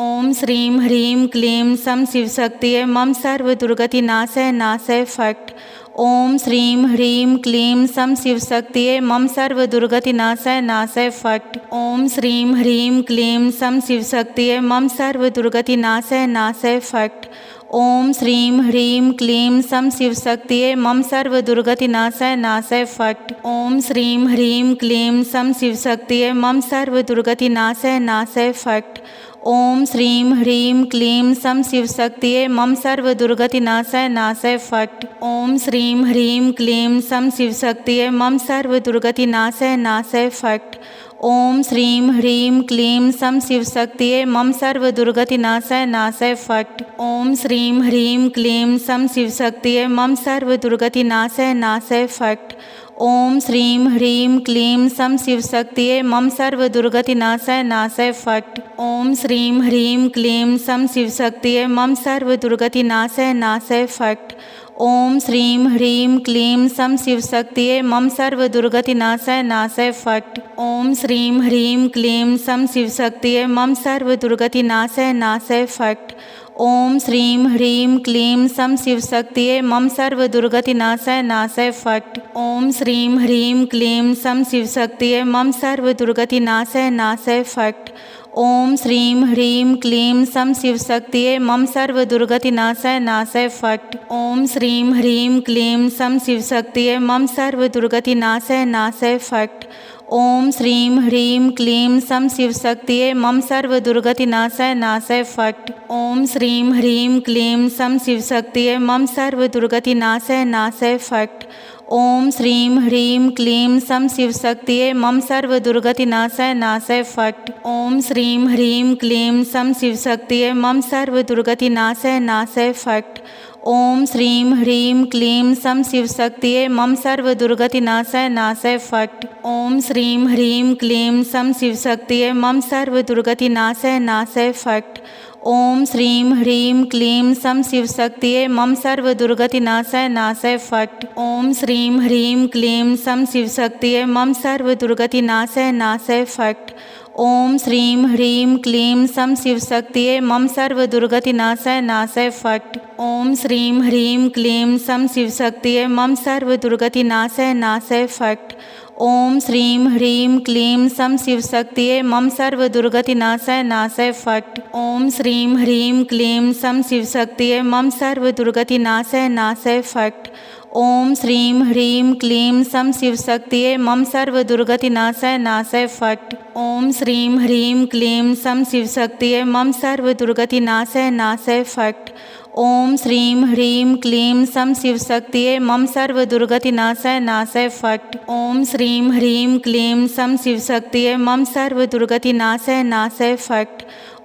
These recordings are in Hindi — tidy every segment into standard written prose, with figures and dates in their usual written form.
ओम श्रीं ह्रीं क्लीं सं शिवशक्तिये मम सर्व दुर्गतिनाशय नाशय फट। ओम श्रीं ह्रीं क्लीं सं शिवशक्तिये मम सर्व दुर्गतिनाशय नाशय फट। ओम श्रीं ह्रीं क्लीं सं शिवशक्तिये मम सर्व दुर्गतिनाशय नाशय फट। ओम श्रीं ह्रीं क्लीं सं शिवशक्तिये मम सर्व दुर्गतिनाशय नाशय फट। ओम श्रीं ह्रीं क्लीं सं शिवशक्तिये मम सर्व दुर्गतिनाशय नाशय फट। ओम श्रीं ह्रीं क्लीं सं शिवशक्तिये मम सर्व दुर्गतिनाशय नाशय फट। ओम श्रीं ह्रीं क्लीं सं शिवशक्तिये मम सर्व दुर्गतिनाशय नाशय फट। ओम श्रीं ह्रीं क्लीं सं शिवशक्तिये मम सर्व दुर्गतिनाशय नाशय फट। ओम श्रीं ह्रीं क्लीं सं शिवशक्तिये मम सर्व दुर्गतिनाशय नाशय फट। ओम श्रीं ह्रीं क्लीं सं शिवशक्तिये मम सर्व दुर्गतिनाशय नाशय फट। ओम श्रीं ह्रीं क्लीं सं शिवशक्तिये मम सर्व दुर्गतिनाशय नाशय फट। ओम श्रीं ह्रीं क्लीं सं शिवशक्तिये मम सर्व दुर्गतिनाशय नाशय फट। ओम श्रीं ह्रीं क्लीं सं शिवशक्तिये मम सर्व दुर्गतिनाशय नाशय फट। ओम श्रीं ह्रीं क्लीं सं शिवशक्तिये मम सर्व दुर्गतिनाशय नाशय फट। ओम श्रीं ह्रीं क्लीं सं शिवशक्तिये मम सर्व दुर्गतिनाशय नाशय फट। ओम श्रीं ह्रीं क्लीं सं शिवशक्तिये मम सर्व दुर्गतिनाशय नाशय फट। ओम श्रीं ह्रीं क्लीं सं शिवशक्तिये मम सर्व दुर्गतिनाशय नाशय फट। ओम श्रीं ह्रीं क्लीं सं शिवशक्तिये मम सर्व दुर्गतिनाशय नाशय फट। ओम श्रीं ह्रीं क्लीं सं शिवशक्तिये मम सर्व दुर्गतिनाशय नाशय फट। ओम श्रीं ह्रीं क्लीं सं शिवशक्तिये मम सर्व दुर्गतिनाशय नाशय फट। ओम श्रीं ह्रीं क्लीं सं शिवशक्तिये मम सर्व दुर्गतिनाशय नाशय फट। ओम श्रीं ह्रीं क्लीं सं शिवशक्तिये मम सर्व दुर्गतिनाशय नाशय फट। ओम श्रीं ह्रीं क्लीं सं शिवशक्तिये मम सर्व दुर्गतिनाशय नाशय फट। ओम श्रीं ह्रीं क्लीं सं शिवशक्तिये मम सर्व दुर्गतिनाशय नाशय फट। ओम श्रीं ह्रीं क्लीं सं शिवशक्तिये मम सर्व दुर्गतिनाशय नाशय फट। ओम श्रीं ह्रीं क्लीं सं शिवशक्तिये मम सर्व दुर्गतिनाशय नाशय फट। ओम श्रीं ह्रीं क्लीं सं शिवशक्तिये मम सर्व दुर्गतिनाशय नाशय फट। ओम श्रीं ह्रीं क्लीं सं शिवशक्तिये मम सर्व दुर्गतिनाशय नाशय फट। ओम श्रीं ह्रीं क्लीं सं शिवशक्तिये मम सर्व दुर्गतिनाशय नाशय फट। ओम श्रीं ह्रीं क्लीं सं शिवशक्तिये मम सर्व दुर्गतिनाशय नाशय फट। ओम श्रीं ह्रीं क्लीं सं शिवशक्तिये मम सर्व दुर्गतिनाशय नाशय फट। ओम श्रीं ह्रीं क्लीं सं शिवशक्तिये मम सर्व दुर्गतिनाशय नाशय फट। ओम श्रीं ह्रीं क्लीं सं शिवशक्तिये मम सर्व दुर्गतिनाशय नाशय फट।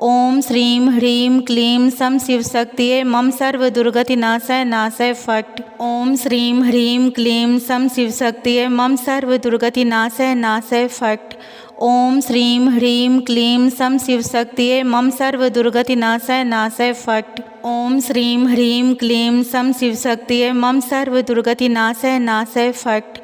ओम श्रीं ह्रीं क्लीं सं शिवशक्तिये मम सर्व दुर्गतिनाशय नाशय फट। ओम श्रीं ह्रीं क्लीं सं शिवशक्तिये मम सर्व दुर्गतिनाशय नाशय फट। ओम श्रीं ह्रीं क्लीं सं शिवशक्तिये मम सर्व दुर्गतिनाशय नाशय फट। ओम श्रीं ह्रीं क्लीं सं शिवशक्तिये मम सर्व दुर्गतिनाशय नाशय फट।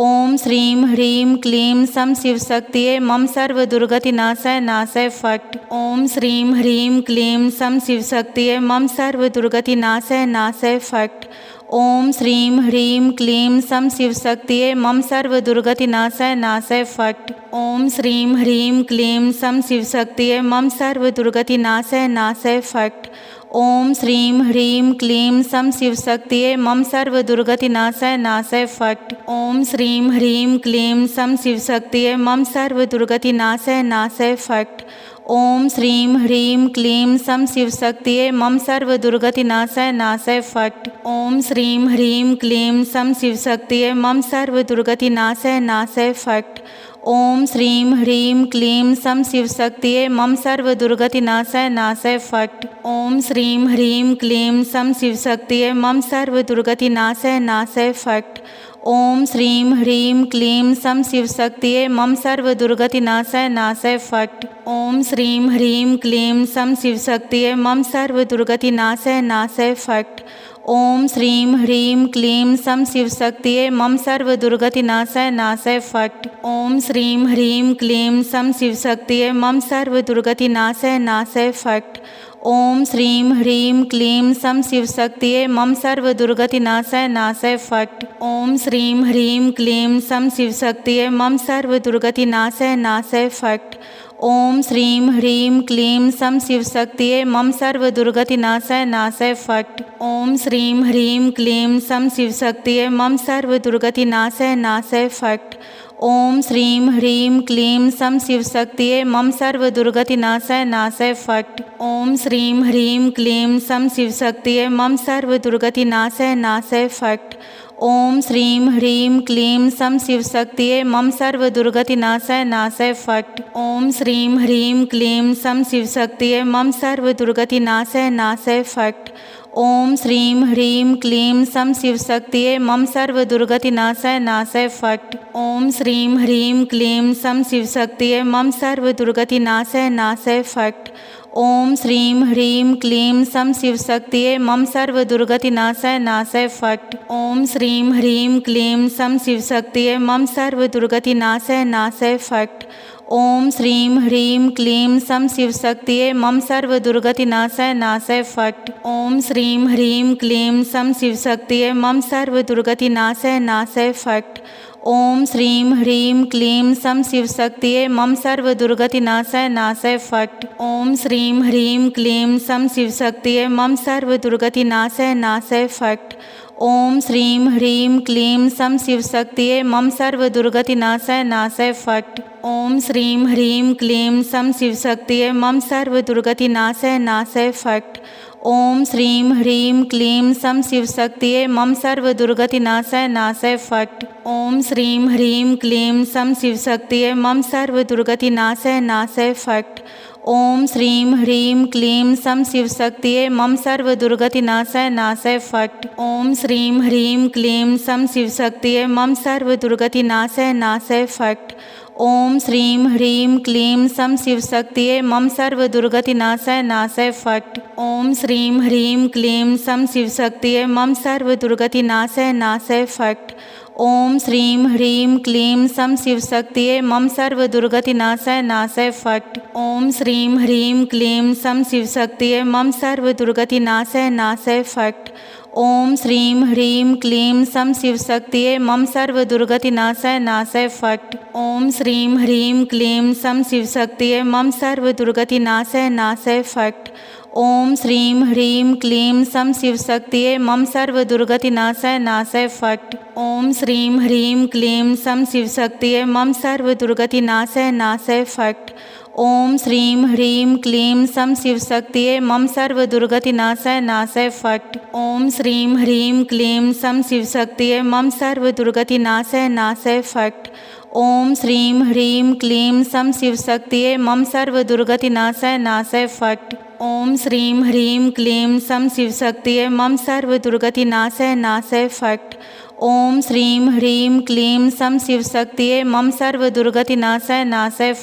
ओम श्रीं ह्रीं क्लीं सं शिवशक्तिये मम सर्व दुर्गतिनाशय नाशय फट। ओम श्रीं ह्रीं क्लीं सं शिवशक्तिये मम सर्व दुर्गतिनाशय नाशय फट। ओम श्रीं ह्रीं क्लीं सं शिवशक्तिये मम सर्व दुर्गतिनाशय नाशय फट। ओम श्रीं ह्रीं क्लीं सं शिवशक्तिये मम सर्व दुर्गतिनाशय नाशय फट। ओम श्रीं ह्रीं क्लीं सं शिवशक्तिये मम सर्व दुर्गतिनाशय नाशय फट। ओम श्रीं ह्रीं क्लीं सं शिवशक्तिये मम सर्व दुर्गतिनाशय नाशय फट। ओम श्रीं ह्रीं क्लीं सं शिवशक्तिये मम सर्व दुर्गतिनाशय नाशय फट। ओम श्रीं ह्रीं क्लीं सं शिवशक्तिये मम सर्व दुर्गतिनाशय नाशय फट। ओम श्रीं ह्रीं क्लीं सं शिवशक्तिये मम सर्व दुर्गतिनाशय नाशय फट। ओम श्रीं ह्रीं क्लीं सं शिवशक्तिये मम सर्व दुर्गतिनाशय नाशय फट। ओम श्रीं ह्रीं क्लीं सं शिवशक्तिये मम सर्व दुर्गतिनाशय नाशय फट। ओम श्रीं ह्रीं क्लीं सं शिवशक्तिये मम सर्व दुर्गतिनाशय नाशय फट। ओम श्रीं ह्रीं क्लीं सं शिवशक्तिये मम सर्वदुर्गतिनाशय नाशय फट। ओम श्रीं ह्रीं क्लीं सं शिवशक्तिये मम सर्वदुर्गतिनाशय नाशय फट। ओम श्रीं ह्रीं क्लीं सं शिवशक्तिये मम सर्वदुर्गतिनाशय नाशय फट। ओम श्रीं ह्रीं क्लीं सं शिवशक्तिये मम सर्वदुर्गतिनाशय नाशय फट। ओम श्रीं ह्रीं क्लीं सं शिवशक्तिये मम सर्वदुर्गतिनाशय नाशय फट। ओम श्रीं ह्रीं क्लीं सं शिवशक्तिये मम सर्वदुर्गतिनाशय नाशय फट। ओम श्रीं ह्रीं क्लीं सं शिवशक्तिये मम सर्वदुर्गतिनाशय नाशय फट। ओम श्रीं ह्रीं क्लीं सं शिवशक्तिये मम सर्वदुर्गतिनाशय नाशय फट। ओम श्रीं ह्रीं क्लीं सं शिवशक्तिये मम सर्वदुर्गतिनाशय नाशय फट। ओम श्रीं ह्रीं क्लीं सं शिवशक्तिये मम सर्वदुर्गतिनाशय नाशय फट। ओम श्रीं ह्रीं क्लीं सं शिवशक्तिये मम सर्वदुर्गतिनाशय नाशय फट। ओम श्रीं ह्रीं क्लीं सं शिवशक्तिये मम सर्वदुर्गतिनाशय नाशय फट। ओम श्रीं ह्रीं क्लीं सं शिवशक्तिये मम सर्वदुर्गतिनाशय नाशय फट। ओम श्रीं ह्रीं क्लीं सं शिवशक्तिये मम सर्वदुर्गतिनाशय नाशय फट। ओम श्रीं ह्रीं क्लीं सं शिवशक्तिये मम सर्वदुर्गतिनाशय नाशय फट। ओम श्रीं ह्रीं क्लीं सं शिवशक्तिये मम सर्वदुर्गतिनाशय नाशय फट। ओम श्रीं ह्रीं क्लीं सं शिवशक्तिये मम सर्वदुर्गतिनाशय नाशय फट। ओम श्रीं ह्रीं क्लीं सं शिवशक्तिये मम सर्वदुर्गतिनाशय नाशय फट। ओम श्रीं ह्रीं क्लीं सं शिवशक्तिये मम सर्वदुर्गतिनाशय नाशय फट। ओम श्रीं ह्रीं क्लीं सं शिवशक्तिये मम सर्वदुर्गतिनाशय नाशय फट। ओम श्रीं ह्रीं क्लीं सं शिवशक्तिये मम सर्वदुर्गतिनाशय नाशय फट। ओम श्रीं ह्रीं क्लीं सं शिवशक्तिये मम सर्वदुर्गतिनाशय नाशय फट। ओम श्रीं ह्रीं क्लीं सं शिवशक्तिये मम सर्वदुर्गतिनाशय नाशय फट। ओम श्रीं ह्रीं क्लीं सं शिवशक्तिये मम सर्वदुर्गतिनाशय नाशय फट। ओम श्रीं ह्रीं क्लीं सं शिवशक्तिये मम सर्वदुर्गतिनाशय नाशय फट। ओम श्रीं ह्रीं क्लीं सं शिवशक्तिये मम सर्वदुर्गतिनाशय नाशय फट। ओम श्रीं ह्रीं क्लीं सं शिवशक्तिये मम सर्वदुर्गतिनाशय नाशय फट। ओम श्रीं ह्रीं क्लीं सं शिवशक्तिये मम सर्वदुर्गतिनाशय नाशय फट। ओम श्रीं ह्रीं क्लीं सं शिवशक्तिये मम सर्वदुर्गतिनाशय नाशय फट। ओम श्रीं ह्रीं क्लीं सं शिवशक्तिये मम सर्वदुर्गतिनाशय नाशय फट। ओम श्रीं ह्रीं क्लीं सं शिवशक्तिये मम सर्वदुर्गतिनाशय नाशय फट। ओम श्रीं ह्रीं क्लीं सं शिवशक्तिये मम सर्वदुर्गतिनाशय नाशय फट। ओम श्रीं ह्रीं क्लीं सं शिवशक्तिये मम सर्वदुर्गतिनाशय नाशय फट। ओम श्रीं ह्रीं क्लीं सं शिवशक्तिये मम सर्वदुर्गतिनाशय नाशय फट। ओम श्रीं ह्रीं क्लीं सं शिवशक्तिये मम सर्वदुर्गतिनाशय नाशय फट। ओम श्रीं ह्रीं क्लीं सं शिवशक्तिये मम सर्वदुर्गतिनाशय नाशय फट। ओम श्रीं ह्रीं क्लीं सं शिवशक्तिये मम सर्वदुर्गतिनाशय नाशय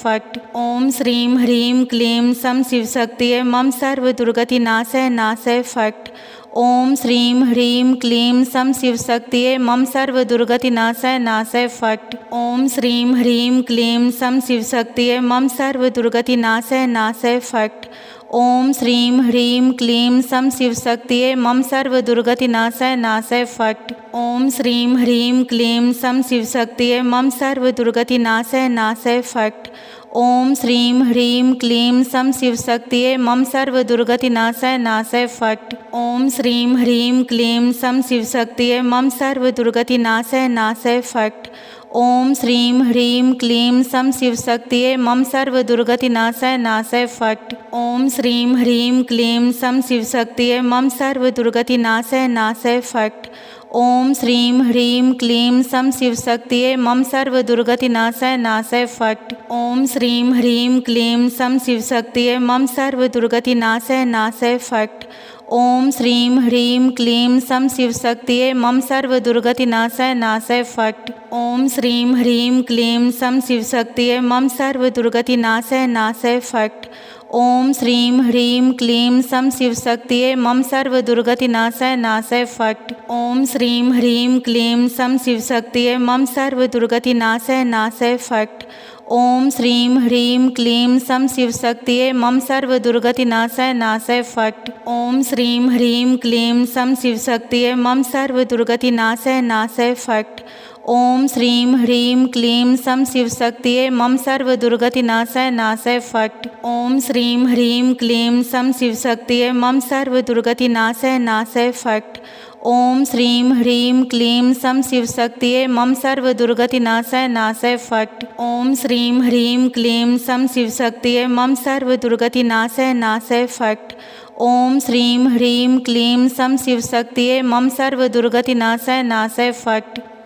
फट। ओम श्रीं ह्रीं क्लीं सं शिवशक्तिये मम सर्वदुर्गतिनाशय नाशय फट। ओम श्रीं ह्रीं क्लीं सं शिवशक्तिये मम सर्वदुर्गतिनाशय नाशय फट। ओम श्रीं ह्रीं क्लीं सं शिवशक्तिये मम सर्वदुर्गतिनाशय नाशय फट। ओम श्रीं ह्रीं क्लीं सं शिवशक्तिये मम सर्वदुर्गतिनाशय नाशय फट। ओम श्रीं ह्रीं क्लीं सं शिवशक्तिये मम सर्वदुर्गतिनाशय नाशय फट। ओम श्रीं ह्रीं क्लीं सं शिवशक्तिये मम सर्वदुर्गतिनाशय नाशय फट। ओम श्रीं ह्रीं क्लीं सं शिवशक्तिये मम सर्वदुर्गतिनाशय नाशय फट। ओम श्रीं ह्रीं क्लीं सं शिवशक्तिये मम सर्वदुर्गतिनाशय नाशय फट। ओम श्रीं ह्रीं क्लीं सं शिवशक्तिये मम सर्वदुर्गतिनाशय नाशय फट। ओम श्रीं ह्रीं क्लीं सं शिवशक्तिये मम सर्वदुर्गतिनाशय नाशय फट। ओम श्रीं ह्रीं क्लीं सं शिवशक्तिये मम सर्वदुर्गतिनाशय नाशय फट। ओम श्रीं ह्रीं क्लीं सं शिवशक्तिये मम सर्वदुर्गतिनाशय नाशय फट। ओम श्रीं ह्रीं क्लीं सं शिवशक्तिये मम सर्वदुर्गतिनाशय नाशय फट। ओम श्रीं ह्रीं क्लीं सं शिवशक्तिये मम सर्वदुर्गतिनाशय नाशय फट। ओम श्रीं ह्रीं क्लीं सं शिवशक्तिये मम सर्वदुर्गतिनाशय नाशय फट। ओम श्रीं ह्रीं क्लीं सं शिवशक्तिये मम सर्वदुर्गतिनाशय नाशय फट। ओम श्रीं ह्रीं क्लीं सं शिवशक्तिये मम सर्वदुर्गतिनाशय नाशय फट। ओम श्रीं ह्रीं क्लीं सं शिवशक्तिये मम सर्वदुर्गतिनाशय नाशय फट। ओम श्रीं ह्रीं क्लीं सं शिवशक्तिये मम सर्वदुर्गतिनाशय नाशय फट। ओम श्रीं ह्रीं क्लीं सं शिवशक्तिये मम सर्वदुर्गतिनाशय नाशय फट। ओम श्रीं ह्रीं क्लीं सं शिवशक्तिये मम सर्वदुर्गतिनाशय नाशय फट। ओम श्रीं ह्रीं क्लीं सं शिवशक्तिये मम सर्वदुर्गतिनाशय नाशय फट।